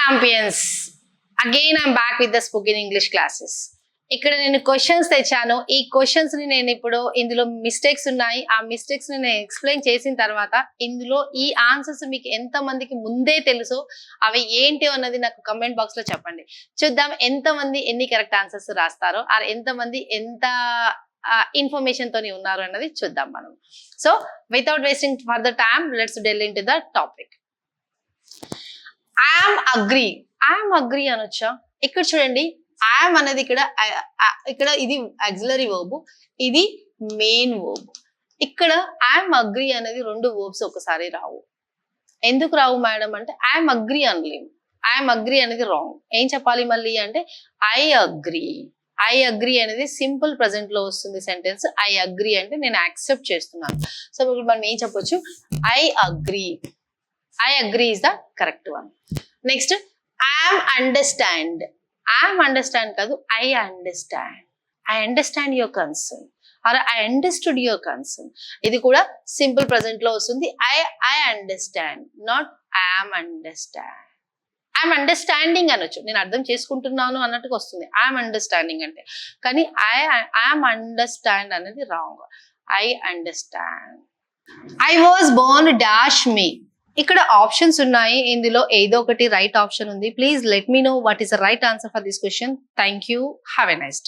champions, again I'm back with the spoken English classes. ఇక్కడ నేను questions తెచ్చాను. ఈ క్వశ్చన్స్ ని నేను ఇప్పుడు ఇందులో మిస్టేక్స్ ఉన్నాయి, ఆ మిస్టేక్స్ ని నేను ఎక్స్ప్లెయిన్ చేసిన తర్వాత ఇందులో ఈ ఆన్సర్స్ మీకు ఎంత మందికి ముందే తెలుసో అవి ఏంటి అన్నది నాకు కమెంట్ బాక్స్ లో చెప్పండి. చూద్దాం ఎంత మంది ఎన్ని కరెక్ట్ ఆన్సర్స్ రాస్తారో, ఆర్ ఎంత మంది ఎంత ఇన్ఫర్మేషన్ తోని ఉన్నారు అన్నది చూద్దాం మనం. So without wasting further time let's deal into the topic. I'm agree అనొచ్చా? ఇక్కడ చూడండి, ఐఎమ్ అనేది ఇక్కడ ఇది ఆక్సిలరీ వర్బ్, ఇది మెయిన్ వర్బ్. ఇక్కడ ఐఎమ్ అగ్రీ అనేది రెండు వర్బ్స్ ఒకసారి రావు. ఎందుకు రావు మేడం అంటే ఐఎమ్ అగ్రీ అనలేము. ఐఎమ్ అగ్రీ అనేది రాంగ్. ఏం చెప్పాలి మళ్ళీ అంటే ఐ అగ్రీ అనేది సింపుల్ ప్రెసెంట్ లో వస్తుంది సెంటెన్స్. ఐ అగ్రీ అంటే నేను యాక్సెప్ట్ చేస్తున్నాను. సో ఇప్పుడు మనం ఏం చెప్పొచ్చు, I agree is the correct one. Next I'm understand కాదు, I understand your concern or I understood your concern. ఇది కూడా సింపుల్ ప్రెసెంట్ లో వస్తుంది. I understand, not I'm understanding అనొచ్చు. నేను అర్థం చేసుకుంటున్నాను అన్నట్టుగా వస్తుంది ఐఎమ్ అండర్స్టాండింగ్ అంటే. కానీ ఐఎమ్ అండర్స్టాండ్ అనేది wrong. I understand. I was Born dash మీ. ఇక్కడ ఆప్షన్స్ ఉన్నాయి, ఇందులో ఏదో ఒకటి రైట్ ఆప్షన్ ఉంది. Please let me know what is the right answer for this question. Thank you. Have a nice day.